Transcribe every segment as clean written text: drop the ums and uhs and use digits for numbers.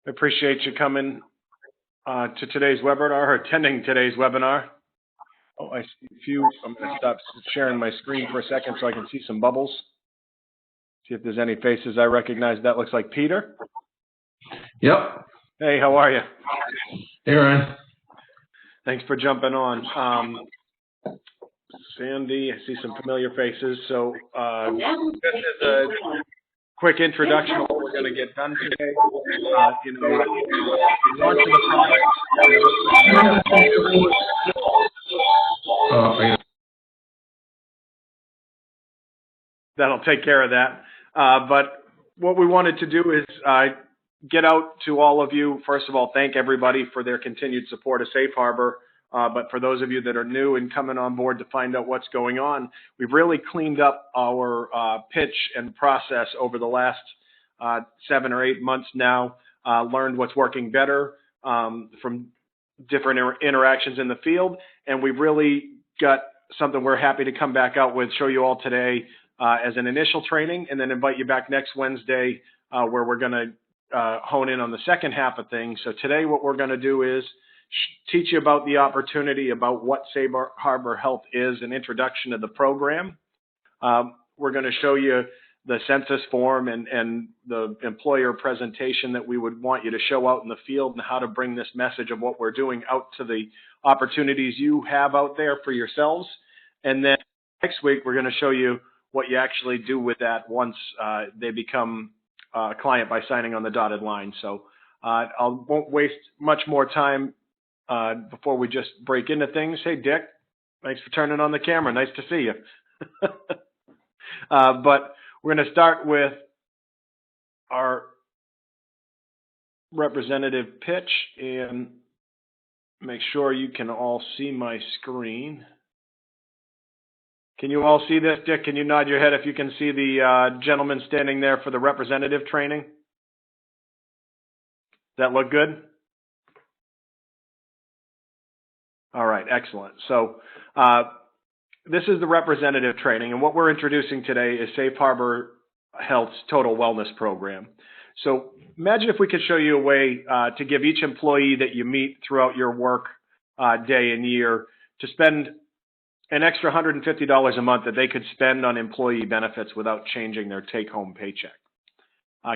I appreciate you coming to today's webinar or attending today's webinar. Oh, I see a few. I'm going to stop sharing my screen for a second so I can see some bubbles. See if there's any faces I recognize. That looks like Peter. Yep. Hey, how are you? Hey, Ryan. Thanks for jumping on. Sandy, I see some familiar faces. So this is a quick introduction of what we're going to get done today. Launch of the product. That'll take care of that. But what we wanted to do is get out to all of you. First of all, thank everybody for their continued support of Safe Harbor. But for those of you that are new and coming on board to find out what's going on, we've really cleaned up our pitch and process over the last 7 or 8 months now, learned what's working better from different interactions in the field. And we've really got something we're happy to come back out with, show you all today as an initial training, and then invite you back next Wednesday where we're going to hone in on the second half of things. So today what we're going to do is teach you about the opportunity, about what Safe Harbor Health is, an introduction to the program. We're going to show you the census form and the employer presentation that we would want you to show out in the field, and how to bring this message of what we're doing out to the opportunities you have out there for yourselves. And then next week, we're going to show you what you actually do with that once they become a client by signing on the dotted line. So I won't waste much more time before we just break into things. Hey, Dick, thanks for turning on the camera. Nice to see you. But we're going to start with our representative pitch and make sure you can all see my screen. Can you all see this, Dick? Can you nod your head if you can see the gentleman standing there for the representative training? Does that look good? All right, excellent. So this is the representative training, and what we're introducing today is Safe Harbor Health's Total Wellness Program. So imagine if we could show you a way to give each employee that you meet throughout your work day and year to spend an extra $150 a month that they could spend on employee benefits without changing their take-home paycheck.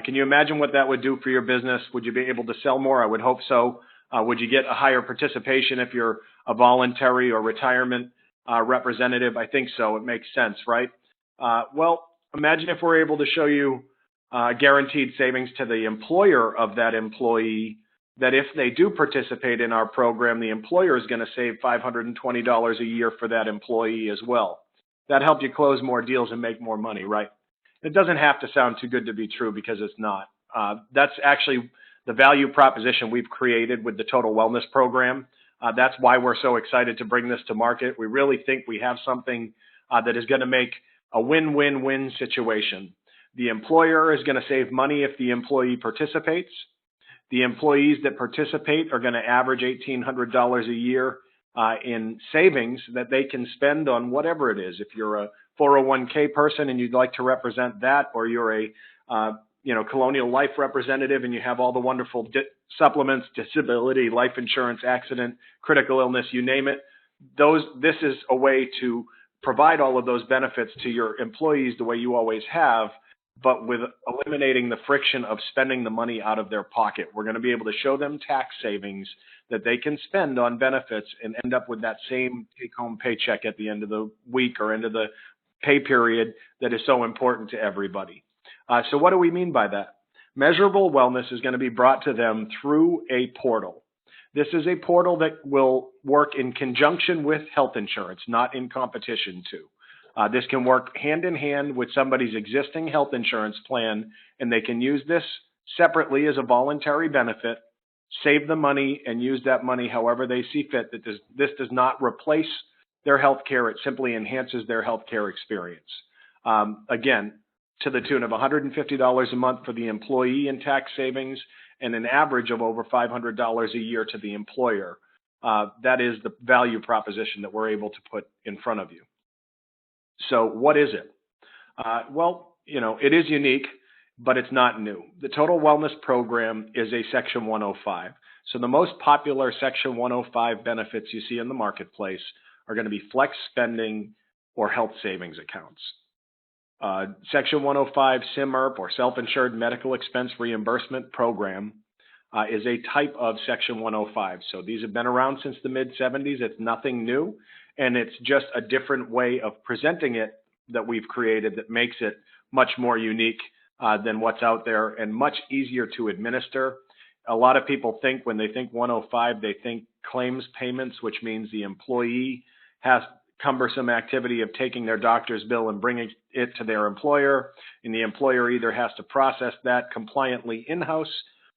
Can you imagine what that would do for your business? Would you be able to sell more? I would hope so. Would you get a higher participation if you're a voluntary or retirement representative? I think so. It makes sense, right? Well, imagine if we're able to show you guaranteed savings to the employer of that employee, that if they do participate in our program, the employer is going to save $520 a year for that employee as well. That helps you close more deals and make more money, right? It doesn't have to sound too good to be true, because it's not. That's actually the value proposition we've created with the Total Wellness Program. That's why we're so excited to bring this to market. We really think we have something that is going to make a win-win-win situation. The employer is going to save money if the employee participates. The employees that participate are going to average $1,800 a year in savings that they can spend on whatever it is. If you're a 401k person and you'd like to represent that, or you're a Colonial Life representative and you have all the wonderful supplements, disability, life insurance, accident, critical illness, you name it, this is a way to provide all of those benefits to your employees the way you always have, but with eliminating the friction of spending the money out of their pocket. We're going to be able to show them tax savings that they can spend on benefits and end up with that same take-home paycheck at the end of the week or end of the pay period that is so important to everybody. So what do we mean by that? Measurable wellness is going to be brought to them through a portal. This is a portal that will work in conjunction with health insurance, not in competition to. This can work hand in hand with somebody's existing health insurance plan, and they can use this separately as a voluntary benefit, save the money, and use that money however they see fit. This does not replace their health care. It simply enhances their health care experience. Again, to the tune of $150 a month for the employee in tax savings, and an average of over $500 a year to the employer. That is the value proposition that we're able to put in front of you. So what is it? Well, it is unique, but it's not new. The Total Wellness Program is a Section 105. So the most popular Section 105 benefits you see in the marketplace are going to be flex spending or health savings accounts. Section 105 SIMRP or Self-Insured Medical Expense Reimbursement Program is a type of Section 105. So these have been around since the mid-70s. It's nothing new, and it's just a different way of presenting it that we've created that makes it much more unique than what's out there and much easier to administer. A lot of people think when they think 105, they think claims payments, which means the employee has cumbersome activity of taking their doctor's bill and bringing it to their employer, and the employer either has to process that compliantly in-house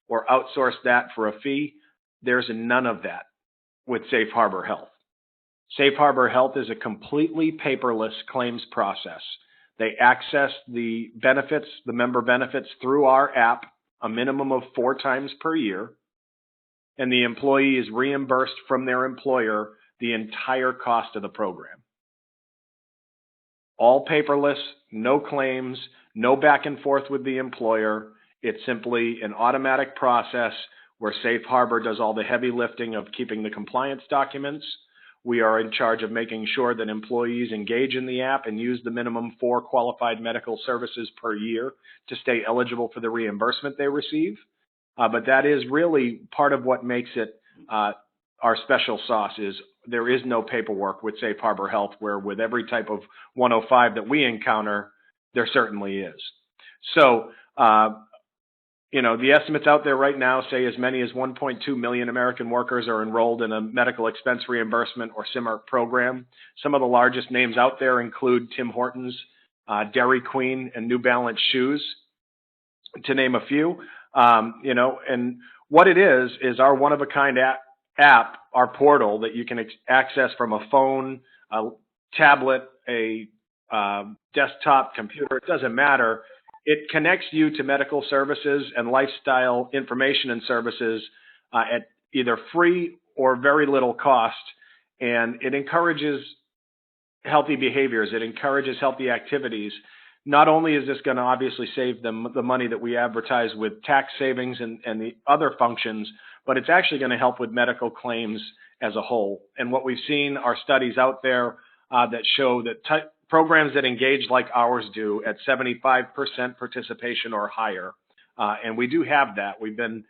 or outsource that for a fee. There's none of that with Safe Harbor Health. Safe Harbor Health is a completely paperless claims process. They access the benefits, the member benefits, through our app a minimum of 4 times per year, and the employee is reimbursed from their employer the entire cost of the program. All paperless, no claims, no back and forth with the employer. It's simply an automatic process where Safe Harbor does all the heavy lifting of keeping the compliance documents. We are in charge of making sure that employees engage in the app and use the minimum 4 qualified medical services per year to stay eligible for the reimbursement they receive. But that is really part of what makes it our special sauce is there is no paperwork with Safe Harbor Health, where with every type of 105 that we encounter, there certainly is. So, the estimates out there right now say as many as 1.2 million American workers are enrolled in a medical expense reimbursement or SIMRP program. Some of the largest names out there include Tim Hortons, Dairy Queen, and New Balance shoes, to name a few. And what it is our one-of-a-kind app, our portal that you can access from a phone, a tablet, a desktop, computer, it doesn't matter. It connects you to medical services and lifestyle information and services at either free or very little cost, and it encourages healthy behaviors. It encourages healthy activities. Not only is this going to obviously save them the money that we advertise with tax savings and the other functions, but it's actually going to help with medical claims as a whole. And what we've seen are studies out there that show that programs that engage like ours do at 75% participation or higher. And we do have that. We've been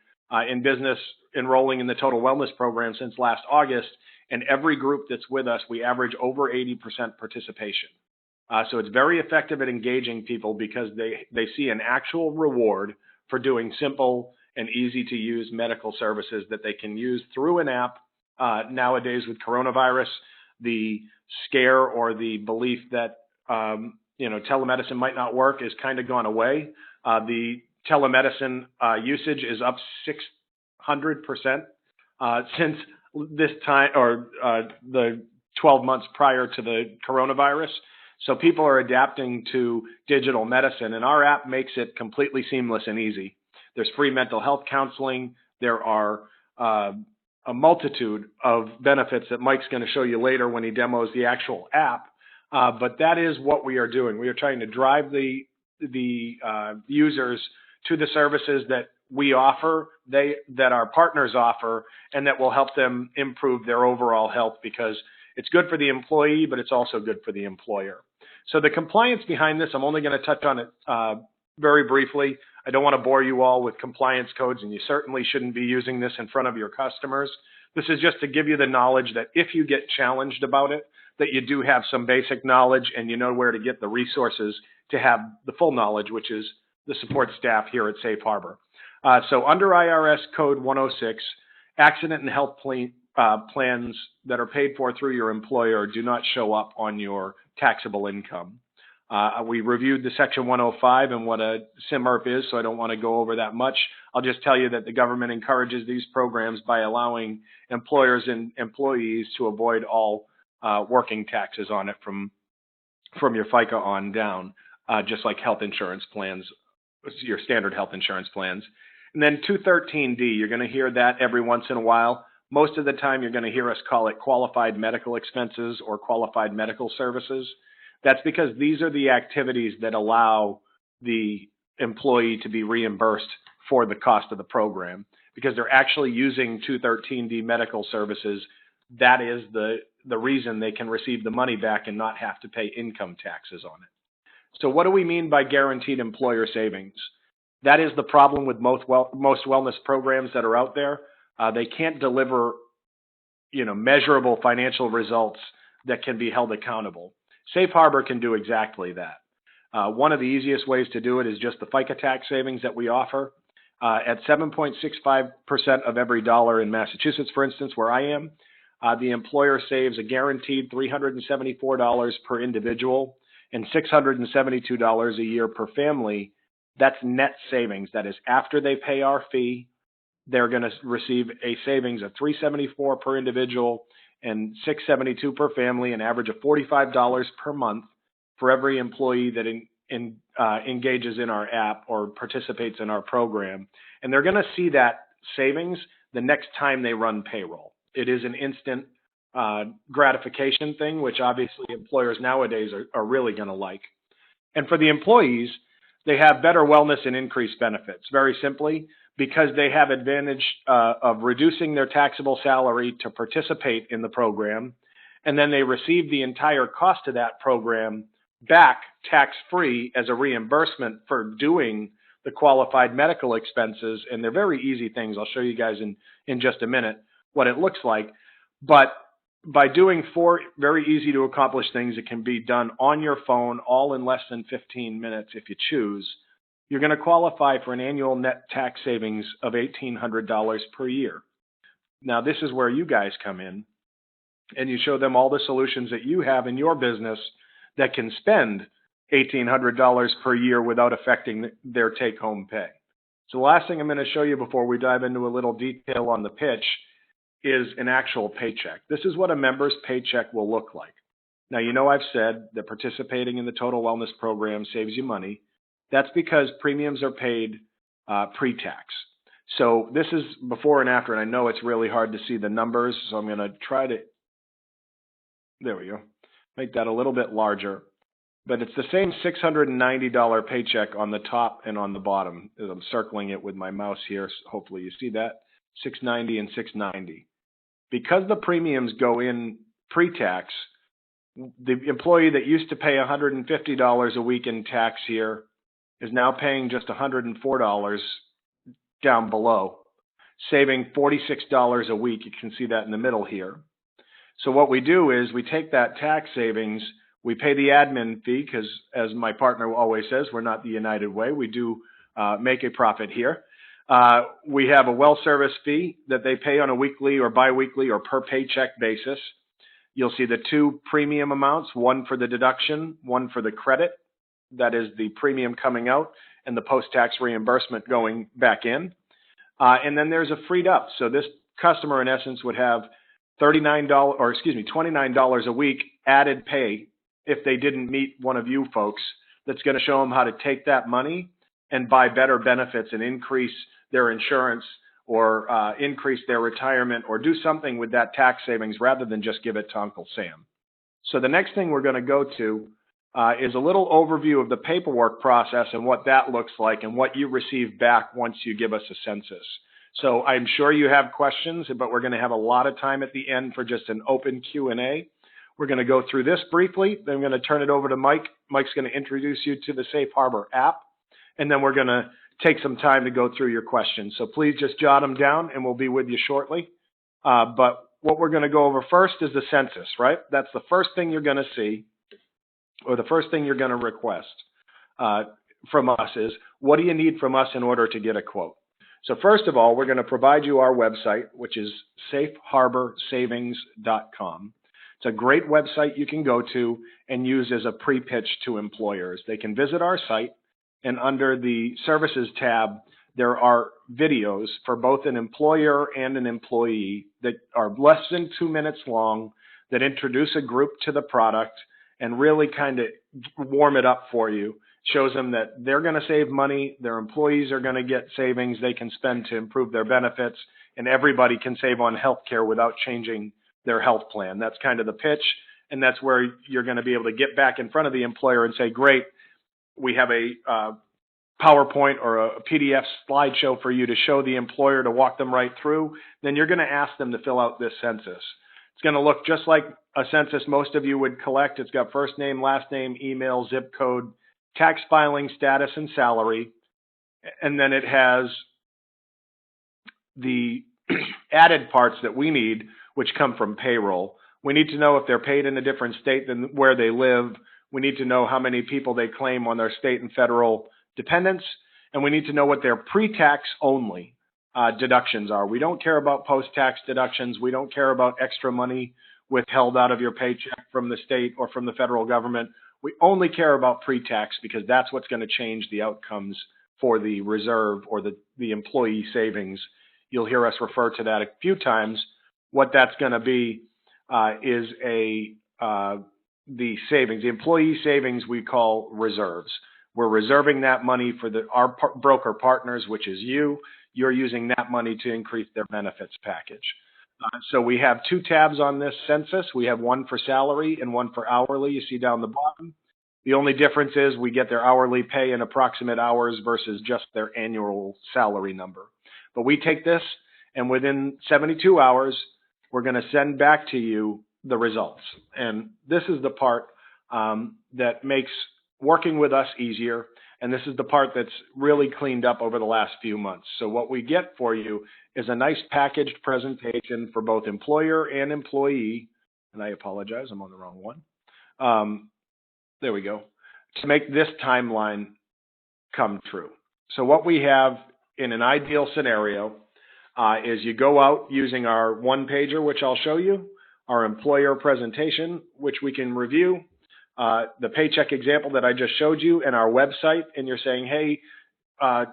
in business enrolling in the Total Wellness Program since last August, and every group that's with us, we average over 80% participation. So it's very effective at engaging people because they see an actual reward for doing simple and easy to use medical services that they can use through an app. Nowadays with coronavirus, the scare or the belief that telemedicine might not work is kind of gone away. The telemedicine usage is up 600% since this time, or the 12 months prior to the coronavirus. So people are adapting to digital medicine, and our app makes it completely seamless and easy. There's free mental health counseling. There are a multitude of benefits that Mike's going to show you later when he demos the actual app. But that is what we are doing. We are trying to drive the users to the services that we offer, that our partners offer, and that will help them improve their overall health, because it's good for the employee, but it's also good for the employer. So the compliance behind this, I'm only going to touch on it very briefly. I don't want to bore you all with compliance codes, and you certainly shouldn't be using this in front of your customers. This is just to give you the knowledge that if you get challenged about it, that you do have some basic knowledge and you know where to get the resources to have the full knowledge, which is the support staff here at Safe Harbor. So under IRS Code 106, accident and health plans that are paid for through your employer do not show up on your taxable income. We reviewed the Section 105 and what a SIMRP is, so I don't want to go over that much. I'll just tell you that the government encourages these programs by allowing employers and employees to avoid all working taxes on it from your FICA on down, just like health insurance plans, your standard health insurance plans. And then 213D, you're going to hear that every once in a while. Most of the time, you're going to hear us call it qualified medical expenses or qualified medical services. That's because these are the activities that allow the employee to be reimbursed for the cost of the program because they're actually using 213D medical services. That is the reason they can receive the money back and not have to pay income taxes on it. So what do we mean by guaranteed employer savings? That is the problem with most wellness programs that are out there. They can't deliver, measurable financial results that can be held accountable. Safe Harbor can do exactly that. One of the easiest ways to do it is just the Fico Tax Savings that we offer. At 7.65% of every dollar in Massachusetts, for instance, where I am, the employer saves a guaranteed $374 per individual and $672 a year per family. That's net savings. That is after they pay our fee, they're going to receive a savings of $374 per individual and $672 per family, an average of $45 per month for every employee that engages in our app or participates in our program. And they're going to see that savings the next time they run payroll. It is an instant gratification thing, which obviously employers nowadays are really going to like. And for the employees, they have better wellness and increased benefits, very simply, because they have advantage of reducing their taxable salary to participate in the program, and then they receive the entire cost of that program back tax-free as a reimbursement for doing the qualified medical expenses. And they're very easy things. I'll show you guys in just a minute what it looks like. But by doing 4 very easy to accomplish things that can be done on your phone, all in less than 15 minutes if you choose, you're going to qualify for an annual net tax savings of $1,800 per year. Now, this is where you guys come in, and you show them all the solutions that you have in your business that can spend $1,800 per year without affecting their take-home pay. So the last thing I'm going to show you before we dive into a little detail on the pitch is an actual paycheck. This is what a member's paycheck will look like. Now, I've said that participating in the Total Wellness Program saves you money. That's because premiums are paid pre-tax. So this is before and after, and I know it's really hard to see the numbers, so I'm going to try to, there we go, make that a little bit larger. But it's the same $690 paycheck on the top and on the bottom. As I'm circling it with my mouse here, so hopefully you see that, $690 and $690. Because the premiums go in pre-tax, the employee that used to pay $150 a week in tax here is now paying just $104 down below, saving $46 a week. You can see that in the middle here. So what we do is we take that tax savings, we pay the admin fee, because as my partner always says, we're not the United Way. We do make a profit here. We have a well service fee that they pay on a weekly or biweekly or per paycheck basis. You'll see the 2 premium amounts, one for the deduction, one for the credit. That is the premium coming out and the post-tax reimbursement going back in. And then there's a freed up. So this customer in essence would have $29 a week added pay if they didn't meet one of you folks. That's going to show them how to take that money and buy better benefits and increase their insurance or increase their retirement or do something with that tax savings rather than just give it to Uncle Sam. So the next thing we're going to go to is a little overview of the paperwork process and what that looks like and what you receive back once you give us a census. So I'm sure you have questions, but we're going to have a lot of time at the end for just an open Q&A. We're going to go through this briefly. Then I'm going to turn it over to Mike. Mike's going to introduce you to the Safe Harbor app. And then we're going to take some time to go through your questions. So please just jot them down and we'll be with you shortly. But what we're going to go over first is the census, right? That's the first thing you're going to see, or the first thing you're going to request from us is, what do you need from us in order to get a quote? So first of all, we're going to provide you our website, which is safeharborsavings.com. It's a great website you can go to and use as a pre-pitch to employers. They can visit our site, and under the services tab, there are videos for both an employer and an employee that are less than 2 minutes long that introduce a group to the product and really kind of warm it up for you. Shows them that they're going to save money, their employees are going to get savings they can spend to improve their benefits, and everybody can save on healthcare without changing their health plan. That's kind of the pitch, and that's where you're going to be able to get back in front of the employer and say, great, we have a PowerPoint or a PDF slideshow for you to show the employer to walk them right through, then you're going to ask them to fill out this census. It's going to look just like a census most of you would collect. It's got first name, last name, email, zip code, tax filing status, and salary. And then it has the added parts that we need, which come from payroll. We need to know if they're paid in a different state than where they live. We need to know how many people they claim on their state and federal dependents. And we need to know what their pre-tax only deductions are. We don't care about post-tax deductions. We don't care about extra money withheld out of your paycheck from the state or from the federal government. We only care about pre-tax because that's what's going to change the outcomes for the reserve or the employee savings. You'll hear us refer to that a few times. What that's going to be is the savings. The employee savings we call reserves. We're reserving that money for our broker partners, which is you. You're using that money to increase their benefits package. So we have two tabs on this census. We have one for salary and one for hourly. You see down the bottom. The only difference is we get their hourly pay in approximate hours versus just their annual salary number. But we take this, and within 72 hours, we're going to send back to you the results. And this is the part that makes working with us easier. And this is the part that's really cleaned up over the last few months. So what we get for you is a nice packaged presentation for both employer and employee. And I apologize, I'm on the wrong one. There we go. To make this timeline come true. So what we have in an ideal scenario is you go out using our one-pager, which I'll show you, our employer presentation, which we can review, the paycheck example that I just showed you, and our website, and you're saying, hey,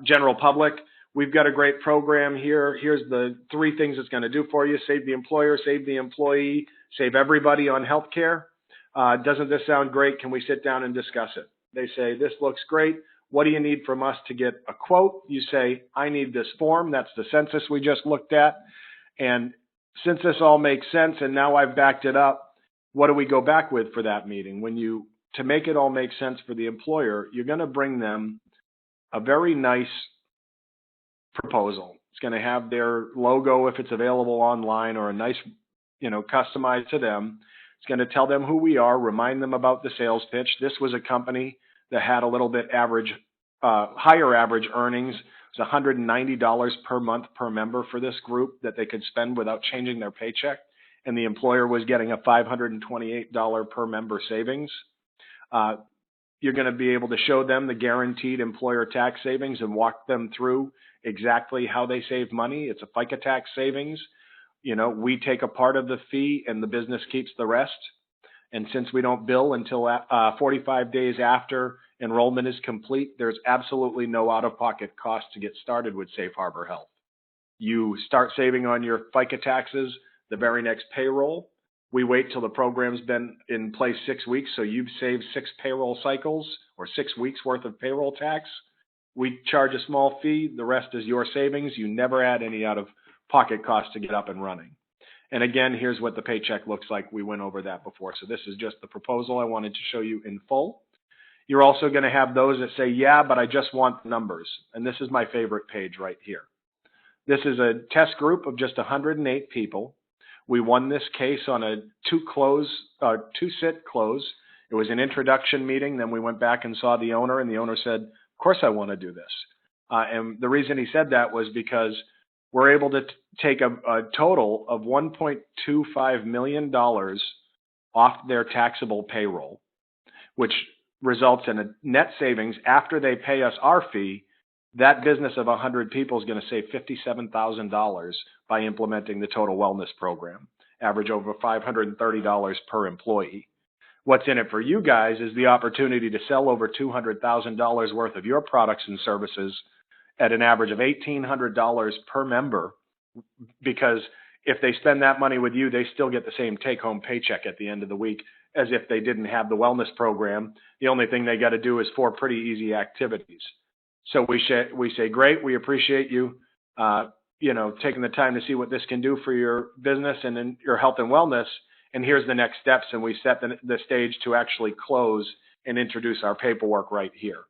general public, we've got a great program here. Here's the 3 things it's going to do for you. Save the employer, save the employee, save everybody on health care. Doesn't this sound great? Can we sit down and discuss it? They say, this looks great. What do you need from us to get a quote? You say, I need this form. That's the census we just looked at. And since this all makes sense and now I've backed it up, what do we go back with for that meeting? To make it all make sense for the employer, you're going to bring them a very nice proposal. It's going to have their logo if it's available online or a nice, customized to them. It's going to tell them who we are, remind them about the sales pitch. This was a company that had a little bit higher average earnings. It was $190 per month per member for this group that they could spend without changing their paycheck. And the employer was getting a $528 per member savings. You're going to be able to show them the guaranteed employer tax savings and walk them through exactly how they save money. It's a FICO tax savings. We take a part of the fee and the business keeps the rest. And since we don't bill until 45 days after enrollment is complete, there's absolutely no out-of-pocket cost to get started with Safe Harbor Health. You start saving on your FICA taxes the very next payroll. We wait till the program's been in place 6 weeks, so you've saved 6 payroll cycles or 6 weeks worth of payroll tax. We charge a small fee. The rest is your savings. You never add any out-of-pocket cost to get up and running. And again, here's what the paycheck looks like. We went over that before. So this is just the proposal I wanted to show you in full. You're also going to have those that say, yeah, but I just want numbers. And this is my favorite page right here. This is a test group of just 108 people. We won this case on a two-sit close. It was an introduction meeting. Then we went back and saw the owner, and the owner said, of course I want to do this. And the reason he said that was because we're able to take a total of $1.25 million off their taxable payroll, which results in a net savings after they pay us our fee. That business of 100 people is going to save $57,000 by implementing the Total Wellness Program, average over $530 per employee. What's in it for you guys is the opportunity to sell over $200,000 worth of your products and services at an average of $1,800 per member, because if they spend that money with you, they still get the same take-home paycheck at the end of the week as if they didn't have the wellness program. The only thing they got to do is 4 pretty easy activities. So we say, great, we appreciate you, taking the time to see what this can do for your business and in your health and wellness. And here's the next steps. And we set the stage to actually close and introduce our paperwork right here.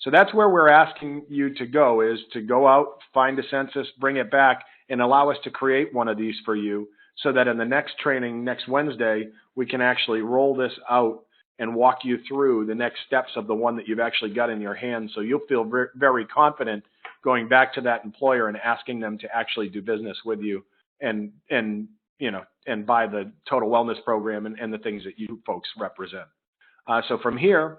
So that's where we're asking you to go, is to go out, find a census, bring it back, and allow us to create one of these for you so that in the next training next Wednesday, we can actually roll this out and walk you through the next steps of the one that you've actually got in your hand. So you'll feel very, very confident going back to that employer and asking them to actually do business with you and buy the total wellness program and the things that you folks represent. So from here,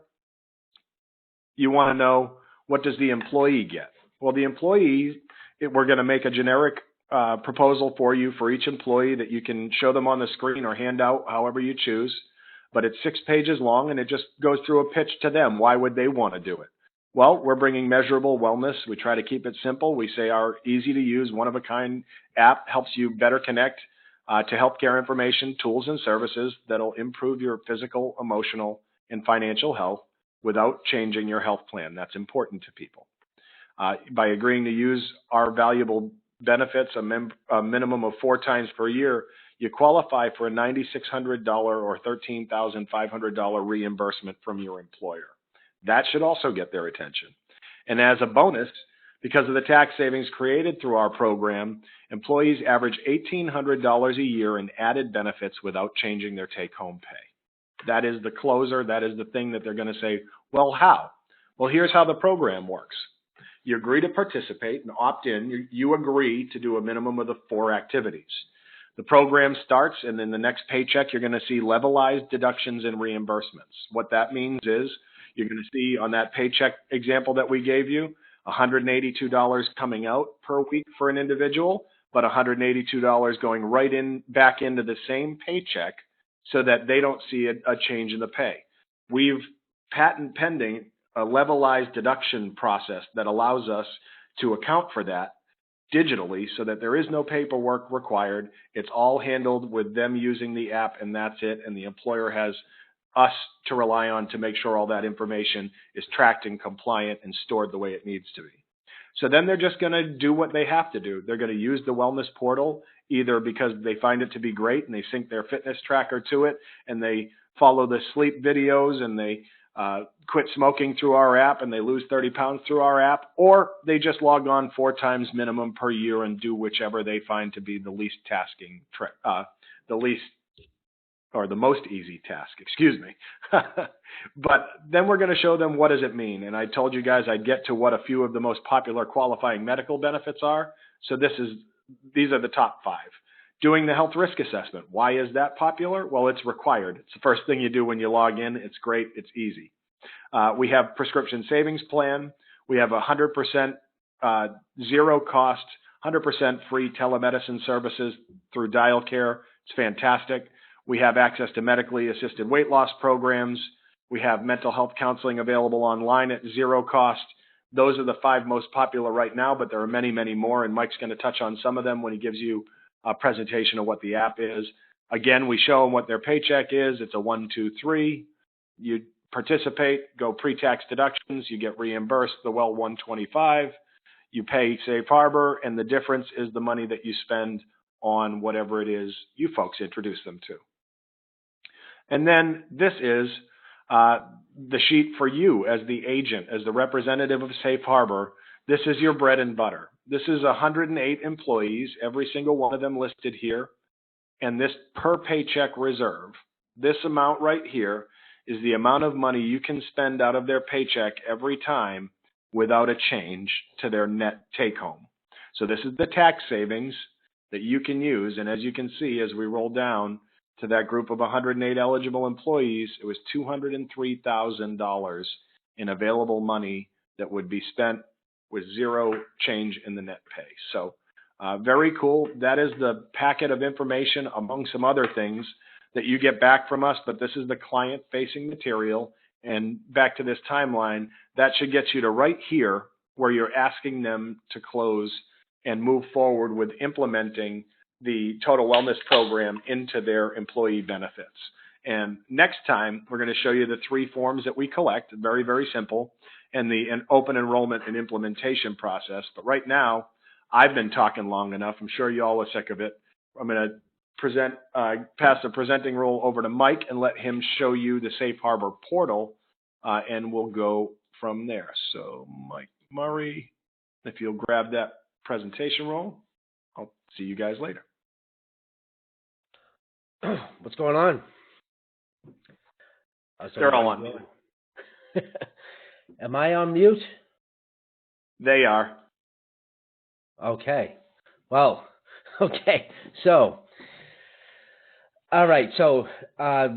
you want to know, what does the employee get? Well, the employee, we're going to make a generic proposal for you for each employee that you can show them on the screen or hand out however you choose. But it's 6 pages long, and it just goes through a pitch to them. Why would they want to do it? Well, we're bringing measurable wellness. We try to keep it simple. We say our easy-to-use, one-of-a-kind app helps you better connect to healthcare information, tools, and services that'll improve your physical, emotional, and financial health without changing your health plan. That's important to people. By agreeing to use our valuable benefits, a minimum of 4 times per year, you qualify for a $9,600 or $13,500 reimbursement from your employer. That should also get their attention. And as a bonus, because of the tax savings created through our program, employees average $1,800 a year in added benefits without changing their take-home pay. That is the closer. That is the thing that they're going to say, well, how? Well, here's how the program works. You agree to participate and opt in. You agree to do a minimum of the 4 activities. The program starts, and in the next paycheck, you're going to see levelized deductions and reimbursements. What that means is you're going to see on that paycheck example that we gave you, $182 coming out per week for an individual, but $182 going right back into the same paycheck so that they don't see a change in the pay. We've patent pending a levelized deduction process that allows us to account for that digitally so that there is no paperwork required. It's all handled with them using the app, and that's it. And the employer has us to rely on to make sure all that information is tracked and compliant and stored the way it needs to be. So then they're just going to do what they have to do. They're going to use the wellness portal either because they find it to be great and they sync their fitness tracker to it and they follow the sleep videos and they quit smoking through our app and they lose 30 pounds through our app, or they just log on 4 times minimum per year and do whichever they find to be the least tasking, the most easy task, excuse me. But then we're going to show them what does it mean. And I told you guys I'd get to what a few of the most popular qualifying medical benefits are. So these are the top 5. Doing the health risk assessment. Why is that popular? Well, it's required. It's the first thing you do when you log in. It's great. It's easy. We have prescription savings plan. We have 100% zero cost, 100% free telemedicine services through Dial Care. It's fantastic. We have access to medically assisted weight loss programs. We have mental health counseling available online at zero cost. Those are the 5 most popular right now, but there are many, many more, and Mike's going to touch on some of them when he gives you a presentation of what the app is. Again, we show them what their paycheck is. It's a 1, 2, 3. You participate, go pre-tax deductions, you get reimbursed the well 125. You pay Safe Harbor, and the difference is the money that you spend on whatever it is you folks introduce them to. And then this is the sheet for you as the agent, as the representative of Safe Harbor. This is your bread and butter. This is 108 employees, every single one of them listed here. And this per paycheck reserve, this amount right here is the amount of money you can spend out of their paycheck every time without a change to their net take home. So this is the tax savings that you can use. And as you can see, as we roll down to that group of 108 eligible employees, it was $203,000 in available money that would be spent with zero change in the net pay. So very cool. That is the packet of information among some other things that you get back from us, but this is the client-facing material. And back to this timeline, that should get you to right here where you're asking them to close and move forward with implementing the total wellness program into their employee benefits. And next time, we're going to show you the 3 forms that we collect, very, very simple, and the open enrollment and implementation process. But right now, I've been talking long enough. I'm sure you all are sick of it. I'm going to pass the presenting role over to Mike and let him show you the Safe Harbor portal, and we'll go from there. So Mike Murray, if you'll grab that presentation role, I'll see you guys later. What's going on? They're all on mute. Am I on mute? They are. Okay. Well, okay. So, all right. So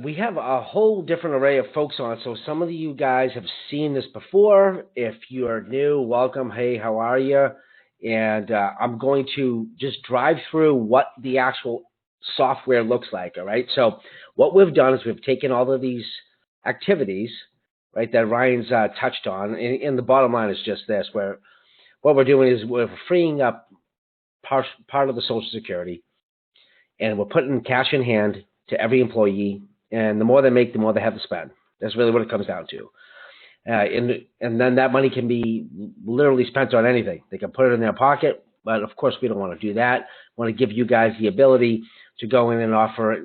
we have a whole different array of folks on. So some of you guys have seen this before. If you are new, welcome. Hey, how are you? And I'm going to just drive through what the actual software looks like. All right. So what we've done is we've taken all of these activities, right, that Ryan's touched on, and the bottom line is just this: where what we're doing is we're freeing up part of the Social Security, and we're putting cash in hand to every employee, and the more they make, the more they have to spend. That's really what it comes down to. And then that money can be literally spent on anything. They can put it in their pocket, but of course we don't want to do that. We want to give you guys the ability to go in and offer,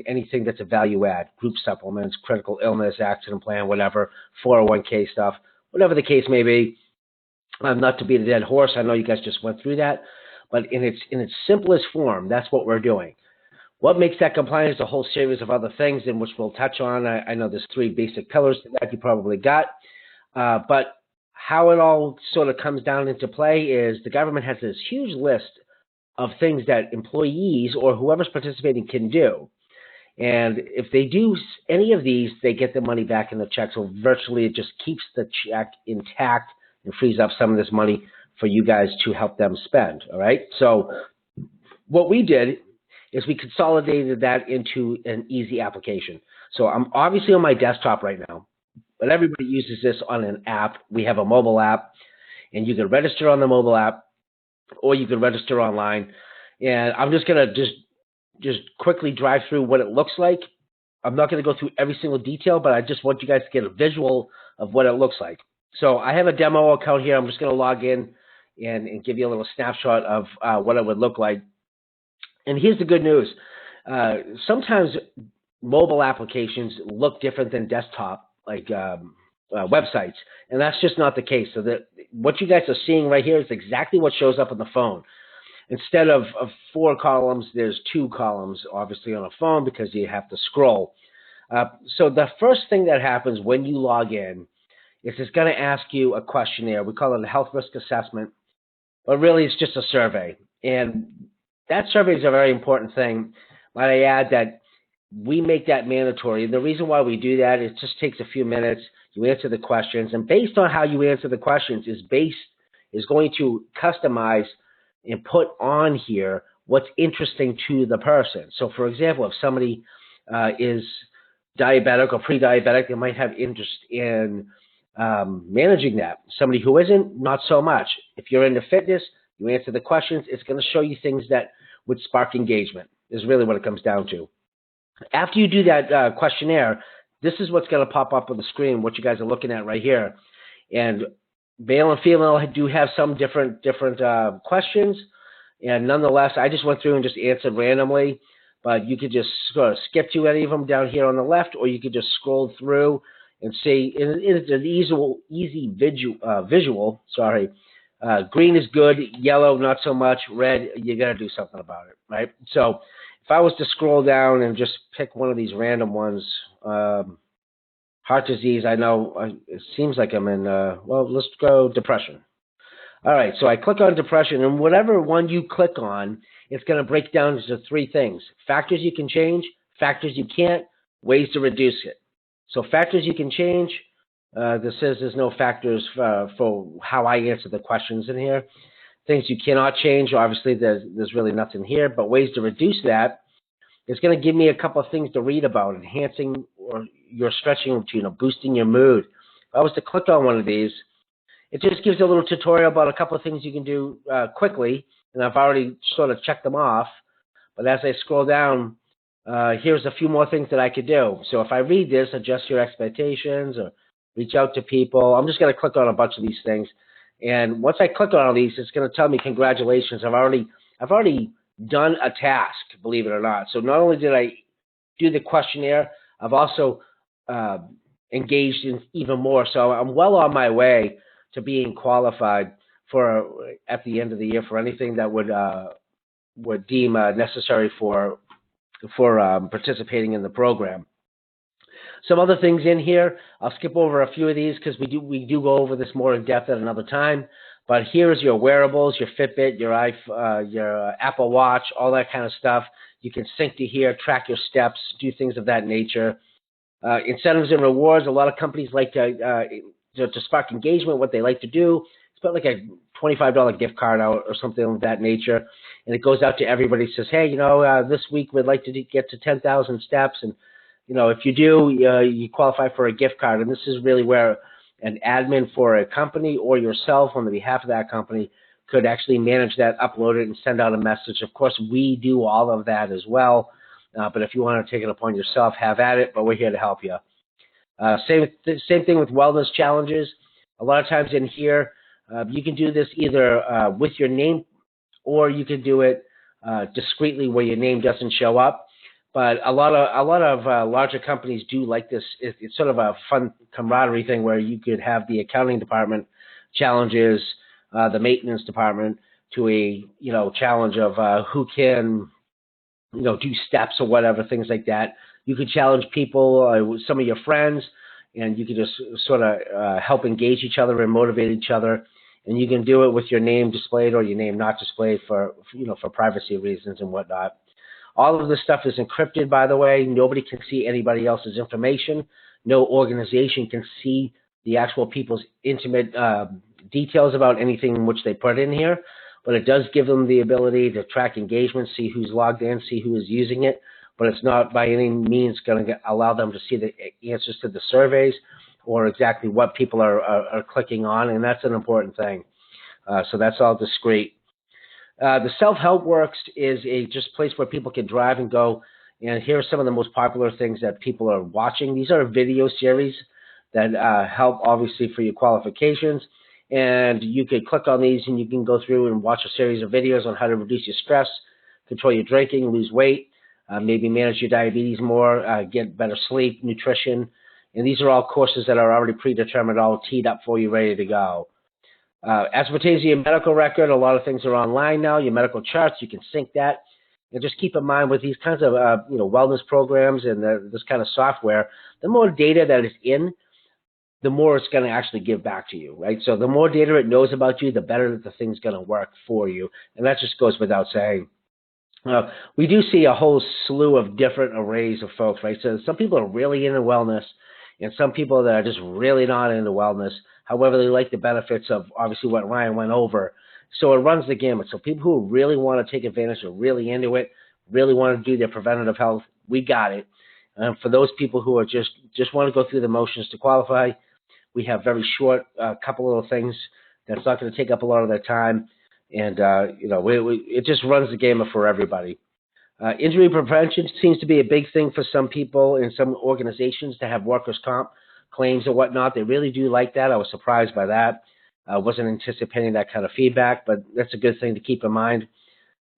anything that's a value add, group supplements, critical illness, accident plan, whatever, 401k stuff, whatever the case may be. Not to beat a dead horse, I know you guys just went through that, but in its simplest form, that's what we're doing. What makes that compliant is a whole series of other things in which we'll touch on. I know there's 3 basic pillars to that you probably got, but how it all sort of comes down into play is the government has this huge list of things that employees or whoever's participating can do. And if they do any of these, they get the money back in the check. So virtually it just keeps the check intact and frees up some of this money for you guys to help them spend. All right. So what we did is we consolidated that into an easy application. So I'm obviously on my desktop right now, but everybody uses this on an app. We have a mobile app, and you can register on the mobile app, or you can register online. And I'm just going to just quickly drive through what it looks like. I'm not going to go through every single detail, but I just want you guys to get a visual of what it looks like. So I have a demo account here. I'm just going to log in and give you a little snapshot of what it would look like. And here's the good news. Sometimes mobile applications look different than desktop, like websites, and that's just not the case. So that what you guys are seeing right here is exactly what shows up on the phone. Instead of 4 columns, there's 2 columns, obviously, on a phone because you have to scroll. So the first thing that happens when you log in is it's going to ask you a questionnaire. We call it a health risk assessment, but really it's just a survey. And that survey is a very important thing. Might I add that we make that mandatory. And the reason why we do that, it just takes a few minutes. You answer the questions, and based on how you answer the questions is going to customize and put on here what's interesting to the person. So, for example, if somebody is diabetic or pre-diabetic, they might have interest in managing that. Somebody who isn't, not so much. If you're into fitness, you answer the questions, it's going to show you things that would spark engagement, is really what it comes down to. After you do that questionnaire, this is what's going to pop up on the screen, what you guys are looking at right here. And male and female do have some different questions. And nonetheless, I just went through and just answered randomly. But you could just sort of skip to any of them down here on the left, or you could just scroll through and see. It's an easy visual. Sorry. Green is good, yellow not so much, red you got to do something about it, right? So if I was to scroll down and just pick one of these random ones, heart disease, I know it seems like I'm in, let's go depression. All right, so I click on depression, and whatever one you click on, it's going to break down into 3 things: factors you can change, factors you can't, ways to reduce it. So factors you can change. This says there's no factors for how I answer the questions in here. Things you cannot change, obviously there's really nothing here, but ways to reduce that, it's going to give me a couple of things to read about: enhancing or your stretching routine, or boosting your mood. If I was to click on one of these, it just gives a little tutorial about a couple of things you can do quickly, and I've already sort of checked them off. But as I scroll down, here's a few more things that I could do. So if I read this, adjust your expectations, or reach out to people. I'm just going to click on a bunch of these things, and once I click on all these, it's going to tell me congratulations. I've already done a task, believe it or not. So not only did I do the questionnaire, I've also engaged in even more. So I'm well on my way to being qualified for at the end of the year for anything that would deem necessary for participating in the program. Some other things in here, I'll skip over a few of these because we do go over this more in depth at another time. But here's your wearables, your Fitbit, your Apple Watch, all that kind of stuff. You can sync to here, track your steps, do things of that nature. Incentives and rewards. A lot of companies like to spark engagement. What they like to do is put like a $25 gift card out or something of that nature, and it goes out to everybody. Says, hey, this week we'd like to get to 10,000 steps, and if you do, you qualify for a gift card. And this is really where an admin for a company or yourself on the behalf of that company could actually manage that, upload it, and send out a message. Of course, we do all of that as well. But if you want to take it upon yourself, have at it. But we're here to help you. Same thing with wellness challenges. A lot of times in here, you can do this either with your name, or you can do it discreetly where your name doesn't show up. But a lot of larger companies do like this. It's sort of a fun camaraderie thing where you could have the accounting department challenges the maintenance department to a challenge of who can do steps or whatever, things like that. You could challenge people, some of your friends, and you could just sort of help engage each other and motivate each other. And you can do it with your name displayed or your name not displayed for privacy reasons and whatnot. All of this stuff is encrypted, by the way. Nobody can see anybody else's information. No organization can see the actual people's intimate details about anything in which they put in here. But it does give them the ability to track engagement, see who's logged in, see who is using it. But it's not by any means going to allow them to see the answers to the surveys or exactly what people are clicking on, and that's an important thing. So that's all discrete. The Self-Help Works is a just place where people can drive and go, and here are some of the most popular things that people are watching. These are video series that help, obviously, for your qualifications. And you can click on these and you can go through and watch a series of videos on how to reduce your stress, control your drinking, lose weight, maybe manage your diabetes more, get better sleep, nutrition. And these are all courses that are already predetermined, all teed up for you, ready to go. As pertains to your medical record, a lot of things are online now. Your medical charts, you can sync that. And just keep in mind with these kinds of wellness programs and this kind of software, the more data that is in, the more it's going to actually give back to you, right? So the more data it knows about you, the better that the thing's going to work for you. And that just goes without saying. We do see a whole slew of different arrays of folks, right? So some people are really into wellness, and some people that are just really not into wellness. However, they like the benefits of obviously what Ryan went over. So it runs the gamut. So people who really want to take advantage, are really into it, really want to do their preventative health, we got it. And for those people who are just want to go through the motions to qualify, we have very short couple little things that's not going to take up a lot of their time. And, it just runs the gamut for everybody. Injury prevention seems to be a big thing for some people in some organizations to have workers' comp claims or whatnot. They really do like that. I was surprised by that. I wasn't anticipating that kind of feedback, but that's a good thing to keep in mind.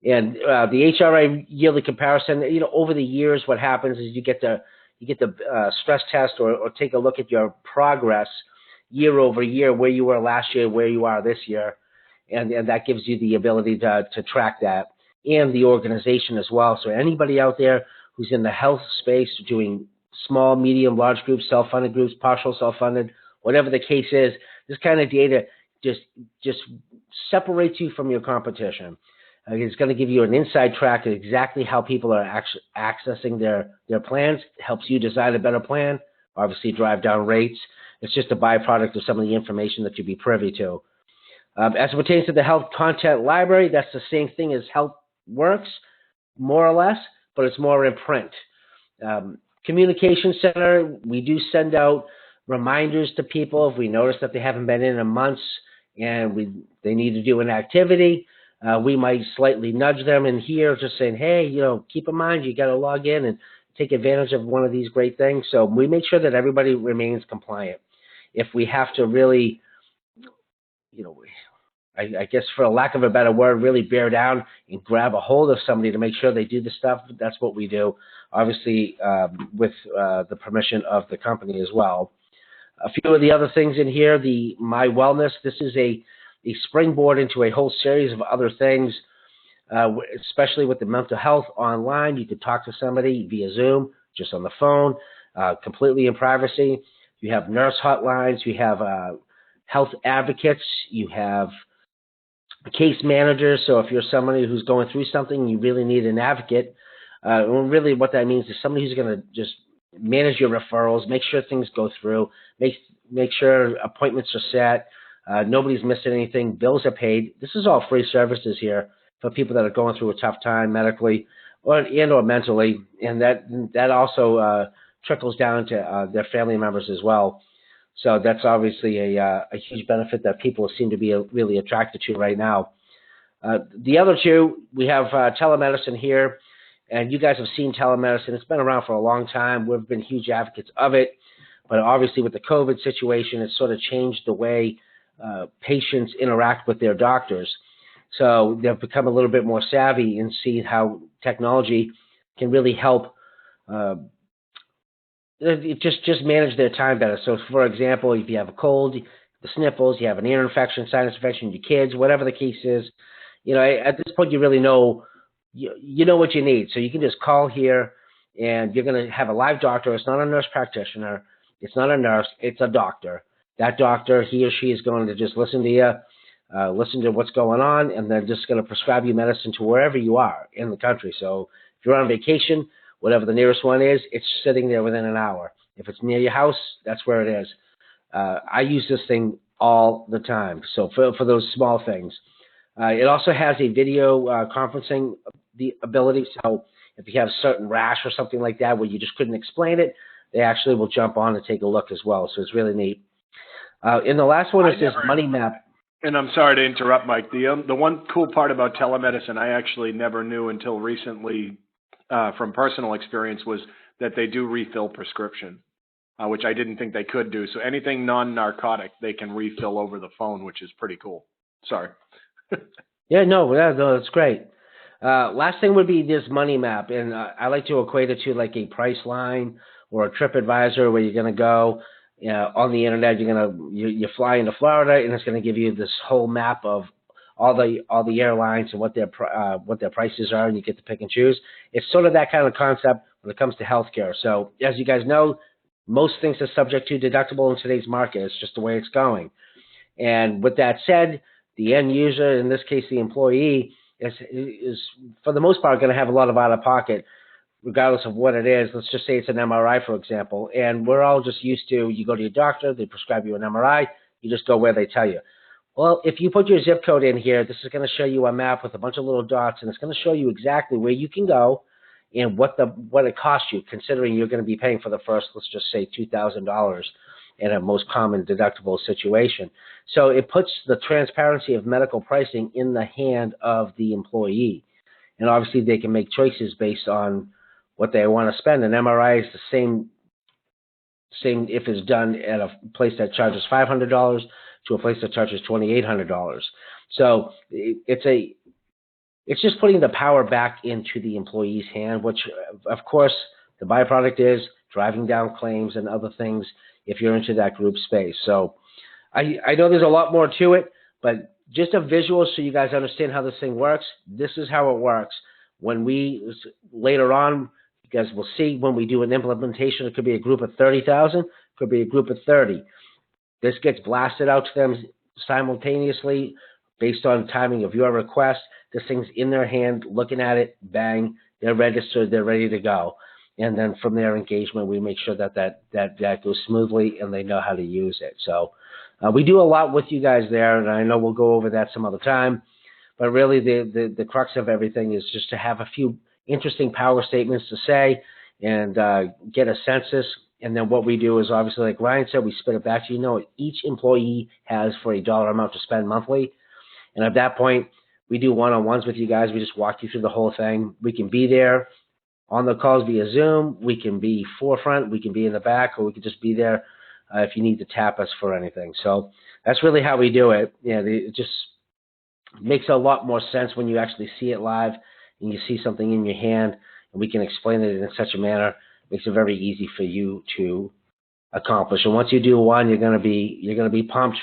And the Hra Yearly Comparison, over the years, what happens is you get the stress test or take a look at your progress year over year, where you were last year, where you are this year. And that gives you the ability to track that, and the organization as well. So anybody out there who's in the health space doing small, medium, large groups, self-funded groups, partial self-funded, whatever the case is, this kind of data just separates you from your competition. It's going to give you an inside track at exactly how people are accessing their plans. It helps you design a better plan, obviously drive down rates. It's just a byproduct of some of the information that you'd be privy to. As it pertains to the health content library, that's the same thing as Health Works, more or less, but it's more in print. Communication Center, we do send out reminders to people if we notice that they haven't been in months and they need to do an activity. We might slightly nudge them in here, just saying, hey, keep in mind you got to log in and take advantage of one of these great things. So we make sure that everybody remains compliant. If we have to really, I guess for a lack of a better word, really bear down and grab a hold of somebody to make sure they do the stuff, that's what we do, obviously with the permission of the company as well. A few of the other things in here, the My Wellness, this is a springboard into a whole series of other things, especially with the mental health online. You could talk to somebody via Zoom, just on the phone, completely in privacy. You have nurse hotlines. You have health advocates. You have case managers. So if you're somebody who's going through something, you really need an advocate. Well, really what that means is somebody who's going to just manage your referrals, make sure things go through, make sure appointments are set, nobody's missing anything, bills are paid. This is all free services here for people that are going through a tough time medically or mentally, and that also trickles down to their family members as well. So that's obviously a huge benefit that people seem to be really attracted to right now. The other two, we have telemedicine here, and you guys have seen telemedicine. It's been around for a long time. We've been huge advocates of it, but obviously with the COVID situation, it's sort of changed the way patients interact with their doctors. So they've become a little bit more savvy and see how technology can really help just manage their time better. So, for example, if you have a cold, the sniffles, you have an ear infection, sinus infection, your kids, whatever the case is, at this point you really know you know what you need. So you can just call here, and you're going to have a live doctor. It's not a nurse practitioner. It's not a nurse. It's a doctor. That doctor, he or she is going to just listen to you, listen to what's going on, and they're just going to prescribe you medicine to wherever you are in the country. So if you're on vacation, whatever the nearest one is, it's sitting there within an hour. If it's near your house, that's where it is. I use this thing all the time. So for those small things. It also has a video conferencing the ability. So if you have a certain rash or something like that where you just couldn't explain it, they actually will jump on and take a look as well. So it's really neat. And the last one is this money map. And I'm sorry to interrupt, Mike. The one cool part about telemedicine I actually never knew until recently from personal experience was that they do refill prescription, which I didn't think they could do. So anything non-narcotic, they can refill over the phone, which is pretty cool. Sorry. Yeah, no, that's great. Last thing would be this money map, and I like to equate it to like a Priceline or a TripAdvisor where you're going to go on the internet. You fly into Florida, and it's going to give you this whole map of all the airlines and what their prices are, and you get to pick and choose. It's sort of that kind of concept when it comes to healthcare. So as you guys know, most things are subject to deductible in today's market. It's just the way it's going. And with that said, the end user, in this case the employee, is for the most part going to have a lot of out-of-pocket, regardless of what it is. Let's just say it's an MRI, for example, and we're all just used to, you go to your doctor, they prescribe you an MRI, you just go where they tell you. Well, if you put your zip code in here, this is going to show you a map with a bunch of little dots, and it's going to show you exactly where you can go and what it costs you, considering you're going to be paying for the first, let's just say, $2,000 in a most common deductible situation. So it puts the transparency of medical pricing in the hand of the employee. And obviously they can make choices based on what they want to spend. An MRI is the same if it's done at a place that charges $500 to a place that charges $2,800. So it's just putting the power back into the employee's hand, which of course the byproduct is driving down claims and other things if you're into that group space. So I know there's a lot more to it, but just a visual so you guys understand how this thing works. This is how it works. When later on, you guys will see when we do an implementation, it could be a group of 30,000, could be a group of 30. This gets blasted out to them simultaneously based on timing of your request. This thing's in their hand, looking at it, bang, they're registered, they're ready to go. And then from their engagement, we make sure that goes smoothly and they know how to use it. So we do a lot with you guys there, and I know we'll go over that some other time. But really the crux of everything is just to have a few interesting power statements to say and get a census. And then what we do is obviously, like Ryan said, we spit it back to you. Know what each employee has for a dollar amount to spend monthly. And at that point, we do one-on-ones with you guys. We just walk you through the whole thing. We can be there on the calls via Zoom. We can be forefront. We can be in the back, or we can just be there if you need to tap us for anything. So that's really how we do it. Yeah, it just makes a lot more sense when you actually see it live and you see something in your hand, and we can explain it in such a manner. It makes it very easy for you to accomplish. And once you do one, you're gonna be pumped.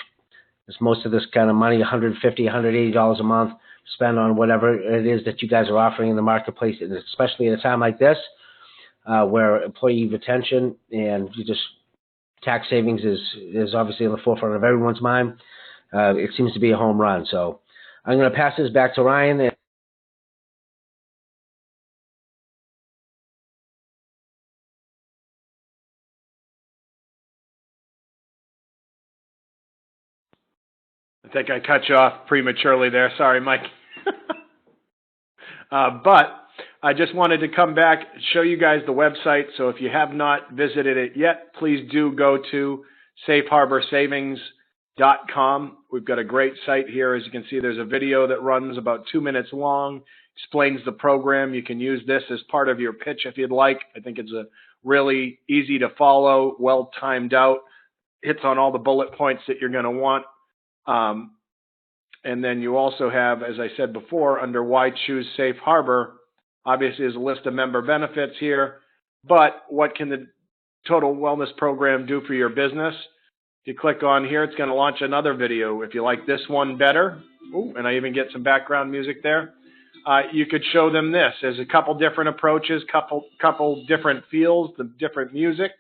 Because most of this kind of money, $150, $180 a month, spend on whatever it is that you guys are offering in the marketplace, and especially at a time like this, where employee retention and tax savings is obviously in the forefront of everyone's mind. It seems to be a home run. So I'm going to pass this back to Ryan. I think I cut you off prematurely there. Sorry, Mike. But I just wanted to come back and show you guys the website. So if you have not visited it yet, please do go to safeharborsavings.com. We've got a great site here. As you can see, there's a video that runs about 2 minutes long, explains the program. You can use this as part of your pitch if you'd like. I think it's a really easy to follow, well timed out, hits on all the bullet points that you're going to want. And then you also have, as I said before, under Why Choose Safe Harbor, obviously there's a list of member benefits here, but what can the Total Wellness Program do for your business? If you click on here, it's going to launch another video. If you like this one better, ooh, and I even get some background music there, you could show them this. There's a couple different approaches, couple different feels, the different music.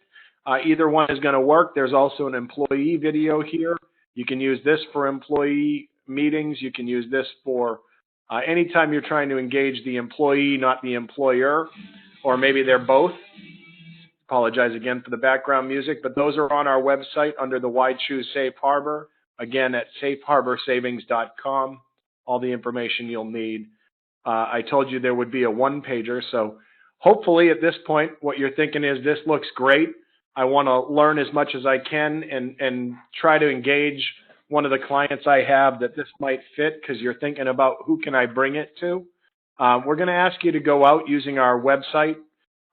Either one is going to work. There's also an employee video here. You can use this for employee meetings. You can use this for anytime you're trying to engage the employee, not the employer, or maybe they're both. Apologize again for the background music, but those are on our website under the Why Choose Safe Harbor. Again, at safeharborsavings.com, all the information you'll need. I told you there would be a one-pager, so hopefully at this point, what you're thinking is, this looks great. I want to learn as much as I can and try to engage one of the clients I have that this might fit, because you're thinking about who can I bring it to. We're going to ask you to go out using our website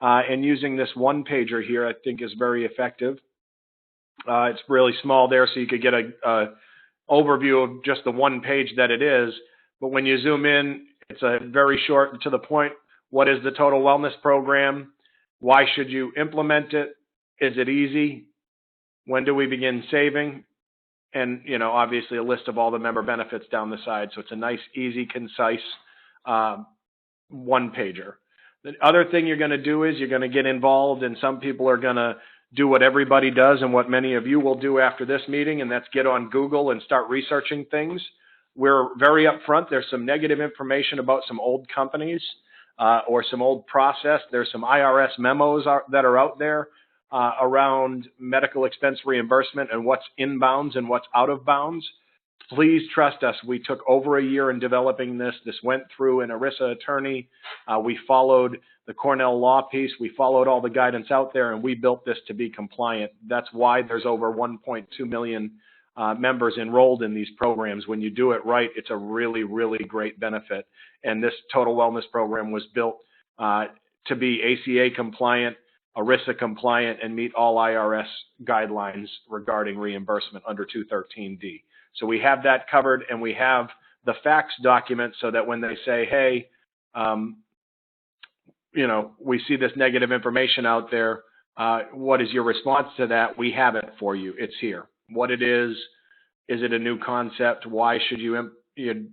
and using this one-pager here. I think is very effective. It's really small there, so you could get a overview of just the one page that it is. But when you zoom in, it's a very short and to the point. What is the Total Wellness Program? Why should you implement it? Is it easy? When do we begin saving? And, you know, obviously a list of all the member benefits down the side. So it's a nice, easy, concise one-pager. The other thing you're going to do is you're going to get involved, and some people are going to do what everybody does and what many of you will do after this meeting, and that's get on Google and start researching things. We're very upfront. There's some negative information about some old companies or some old process. There's some IRS memos that are out there around medical expense reimbursement and what's in bounds and what's out of bounds. Please trust us. We took over a year in developing this. This went through an ERISA attorney. We followed the Cornell law piece. We followed all the guidance out there, and we built this to be compliant. That's why there's over 1.2 million members enrolled in these programs. When you do it right, it's a really, really great benefit. And this Total Wellness Program was built to be ACA compliant, ERISA compliant, and meet all IRS guidelines regarding reimbursement under 213D. So we have that covered, and we have the facts document so that when they say, hey, you know, we see this negative information out there, what is your response to that? We have it for you. It's here. What it is it a new concept? Why should you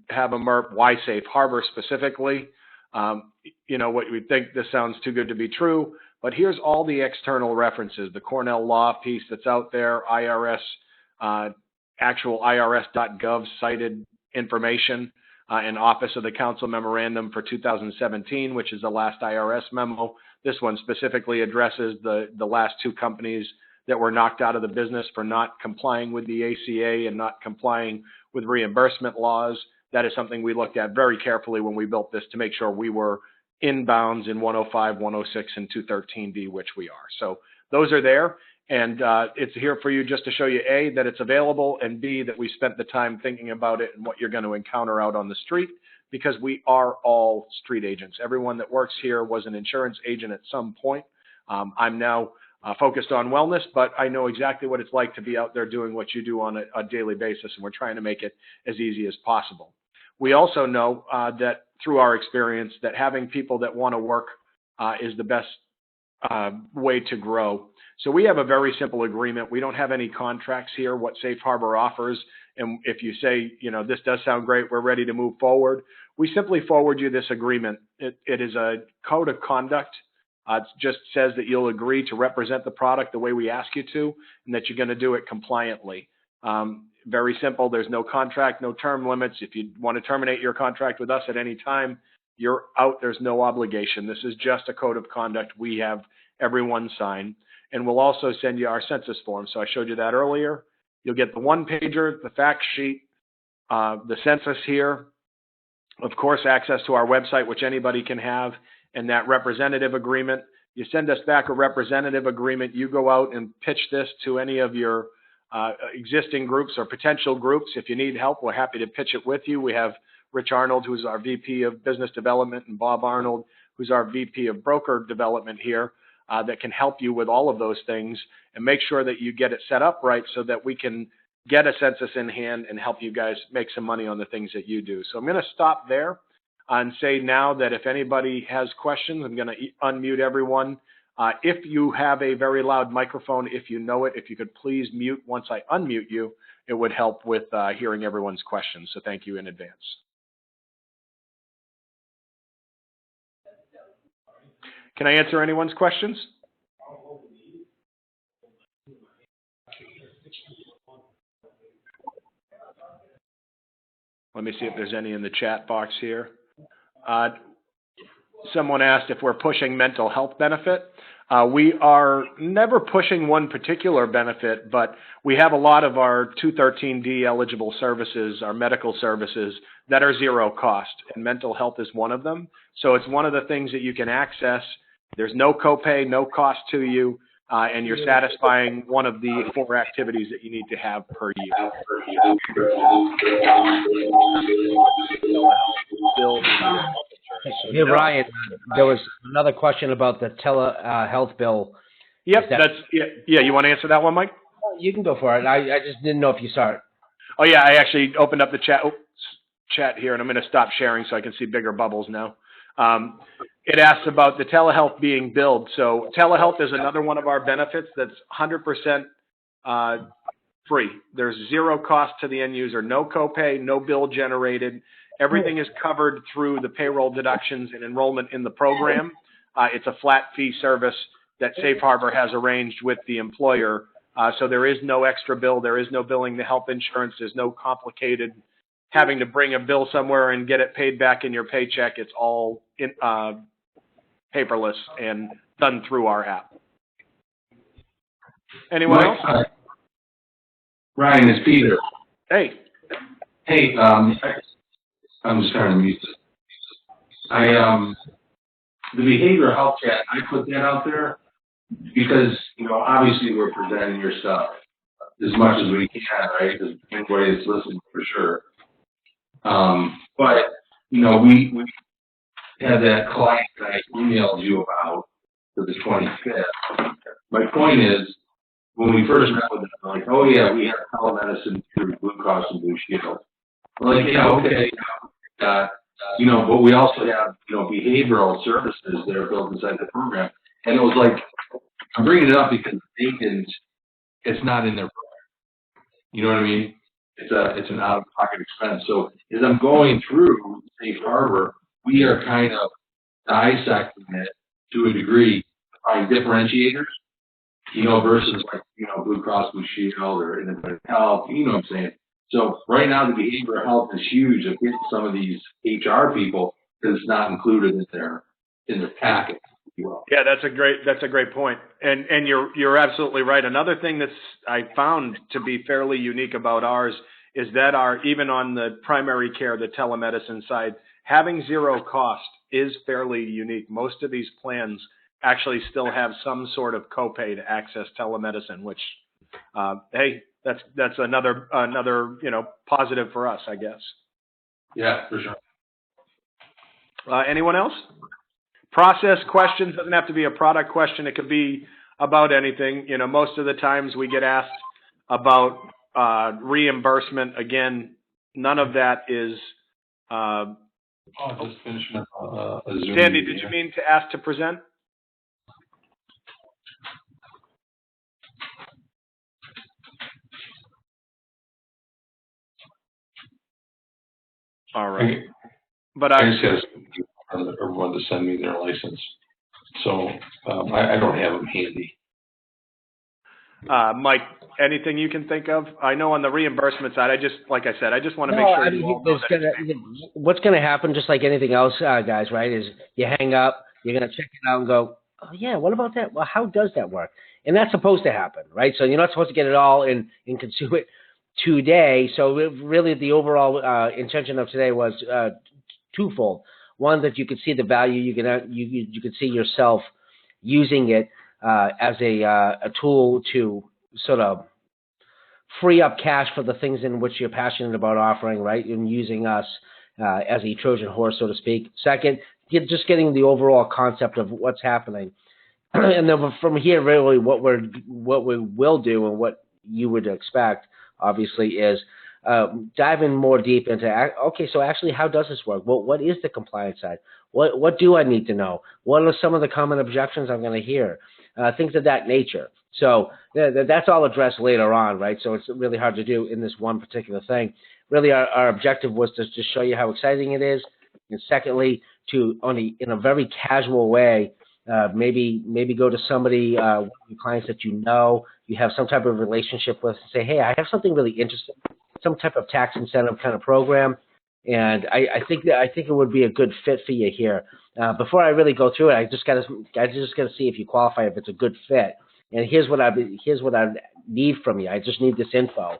have a MERP? Why Safe Harbor specifically? You know, what we think this sounds too good to be true, but here's all the external references, the Cornell law piece that's out there, IRS, actual IRS.gov cited information, and Office of the Council Memorandum for 2017, which is the last IRS memo. This one specifically addresses the last two companies that were knocked out of the business for not complying with the ACA and not complying with reimbursement laws. That is something we looked at very carefully when we built this to make sure we were in bounds in 105, 106, and 213D, which we are. So those are there. And it's here for you just to show you, A, that it's available, and B, that we spent the time thinking about it and what you're going to encounter out on the street, because we are all street agents. Everyone that works here was an insurance agent at some point. I'm now focused on wellness, but I know exactly what it's like to be out there doing what you do on a daily basis, and we're trying to make it as easy as possible. We also know that through our experience that having people that want to work is the best way to grow. So we have a very simple agreement. We don't have any contracts here, what Safe Harbor offers. And if you say, this does sound great, we're ready to move forward, we simply forward you this agreement. It is a code of conduct. It just says that you'll agree to represent the product the way we ask you to, and that you're going to do it compliantly. Very simple. There's no contract, no term limits. If you want to terminate your contract with us at any time, you're out. There's no obligation. This is just a code of conduct we have everyone sign. And we'll also send you our census form. So I showed you that earlier. You'll get the one-pager, the fact sheet, the census here, of course, access to our website, which anybody can have, and that representative agreement. You send us back a representative agreement. You go out and pitch this to any of your existing groups or potential groups. If you need help, we're happy to pitch it with you. We have Rich Arnold, who's our VP of Business Development, and Bob Arnold, who's our VP of Broker Development here, that can help you with all of those things and make sure that you get it set up right so that we can get a census in hand and help you guys make some money on the things that you do. So I'm going to stop there and say now that if anybody has questions, I'm going to unmute everyone. If you have a very loud microphone, if you know it, if you could please mute once I unmute you, it would help with hearing everyone's questions. So thank you in advance. Can I answer anyone's questions? Let me see if there's any in the chat box here. Someone asked if we're pushing mental health benefit. We are never pushing one particular benefit, but we have a lot of our 213D eligible services, our medical services, that are zero cost, and mental health is one of them. So it's one of the things that you can access. There's no copay, no cost to you, and you're satisfying one of the 4 activities that you need to have per year. Hey, Ryan, there was another question about the telehealth bill. Yep, yeah. You want to answer that one, Mike? You can go for it. I just didn't know if you saw it. Oh, yeah, I actually opened up the chat here, and I'm going to stop sharing so I can see bigger bubbles now. It asks about the telehealth being billed. So telehealth is another one of our benefits that's 100% free. There's zero cost to the end user, no copay, no bill generated. Everything is covered through the payroll deductions and enrollment in the program. It's a flat fee service that Safe Harbor has arranged with the employer. So there is no extra bill. There is no billing the health insurance. There's no complicated having to bring a bill somewhere and get it paid back in your paycheck. It's all paperless and done through our app. Anyone else? Ryan, it's Peter. Hey. Hey, I'm just trying to mute this. The behavioral health chat, I put that out there because, obviously we're presenting your stuff as much as we can, right? Because anybody that's listening for sure. But, we had that client that I emailed you about for the 25th. My point is, when we first met with them, like, oh yeah, we have telemedicine through Blue Cross and Blue Shield. We're like, yeah, okay. But we also have, behavioral services that are built inside the program. And it was like, I'm bringing it up because it's not in their program. You know what I mean? It's an out-of-pocket expense. So as I'm going through Safe Harbor, we are kind of dissecting it to a degree to find differentiators, versus like, Blue Cross Blue Shield or Independent Health, what I'm saying? So right now the behavioral health is huge. It gets some of these HR people because it's not included in their packet. Yeah, that's a great point. And you're absolutely right. Another thing that's I found to be fairly unique about ours is that even on the primary care, the telemedicine side, having zero cost is fairly unique. Most of these plans actually still have some sort of copay to access telemedicine, which hey, that's another positive for us, I guess. Yeah, for sure. Anyone else? Process questions doesn't have to be a product question. It could be about anything. Most of the times we get asked about reimbursement. Again, none of that is. Just finishing up. Sandy, did you mean to ask to present? All right. But I just got everyone to send me their license. So I don't have them handy. Mike, anything you can think of? I know on the reimbursement side, I just want to make sure you all know that. What's going to happen, just like anything else, guys, right, is you hang up, you're going to check it out and go, oh, yeah, what about that? Well, how does that work? And that's supposed to happen, right? So you're not supposed to get it all and consume it today. So really the overall intention of today was twofold. One, that you could see the value, you could see yourself using it as a tool to sort of free up cash for the things in which you're passionate about offering, right? And using us as a Trojan horse, so to speak. Second, just getting the overall concept of what's happening. And then from here, really, what we will do and what you would expect, obviously, is dive in more deep into, okay, so actually, how does this work? Well, what is the compliance side? What do I need to know? What are some of the common objections I'm going to hear? Things of that nature. So that's all addressed later on, right? So it's really hard to do in this one particular thing. Really, our objective was to just show you how exciting it is, and secondly, in a very casual way, maybe go to somebody, one of your clients that you have some type of relationship with, and say, hey, I have something really interesting, some type of tax incentive kind of program, and I think it would be a good fit for you here. Before I really go through it, I just gotta see if you qualify, if it's a good fit. And here's what I need from you. I just need this info,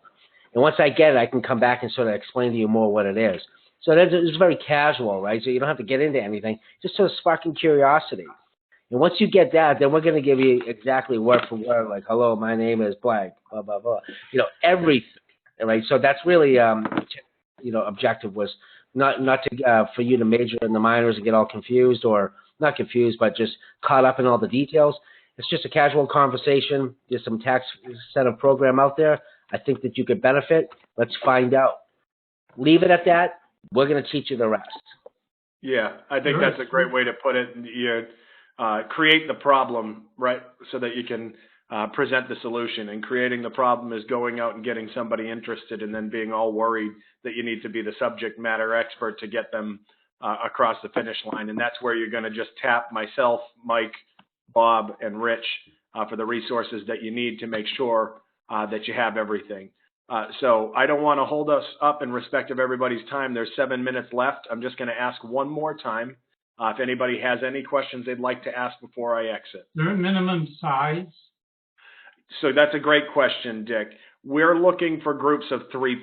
and once I get it, I can come back and sort of explain to you more what it is. So it's very casual, right? So you don't have to get into anything, just sort of sparking curiosity. And once you get that, then we're going to give you exactly word for word, like, hello, my name is blank, blah, blah, blah. Everything, right? So that's really, objective was not to for you to major in the minors and get all confused, or not confused, but just caught up in all the details. It's just a casual conversation. There's some tax incentive program out there. I think that you could benefit. Let's find out. Leave it at that. We're going to teach you the rest. Yeah, I think that's a great way to put it. Create the problem, right, so that you can present the solution. And creating the problem is going out and getting somebody interested and then being all worried that you need to be the subject matter expert to get them across the finish line. And that's where you're going to just tap myself, Mike, Bob, and Rich for the resources that you need to make sure that you have everything. So I don't want to hold us up in respect of everybody's time. There's 7 minutes left. I'm just going to ask one more time. If anybody has any questions they'd like to ask before I exit. Their minimum size? So that's a great question, Dick. We're looking for groups of 3+.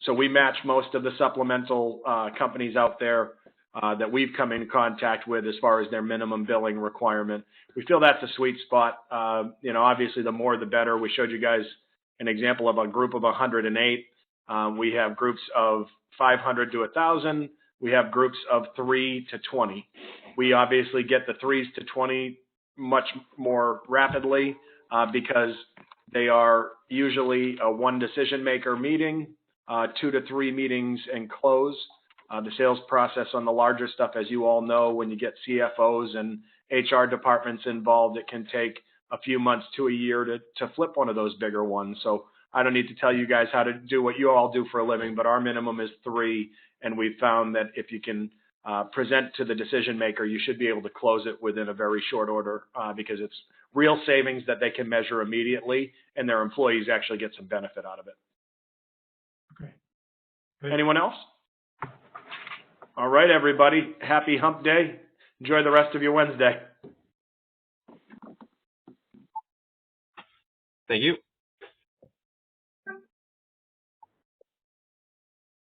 So we match most of the supplemental companies out there that we've come in contact with as far as their minimum billing requirement. We feel that's a sweet spot. Obviously the more the better. We showed you guys an example of a group of 108. We have groups of 500 to 1,000. We have groups of 3 to 20. We obviously get the 3s to 20 much more rapidly because they are usually a one decision maker meeting, 2 to 3 meetings and close. The sales process on the larger stuff, as you all know, when you get CFOs and HR departments involved, it can take a few months to a year to flip one of those bigger ones. So I don't need to tell you guys how to do what you all do for a living, but our minimum is 3. And we've found that if you can present to the decision maker, you should be able to close it within a very short order because it's real savings that they can measure immediately, and their employees actually get some benefit out of it. Okay. Good. Anyone else? All right, everybody. Happy Hump Day. Enjoy the rest of your Wednesday. Thank you.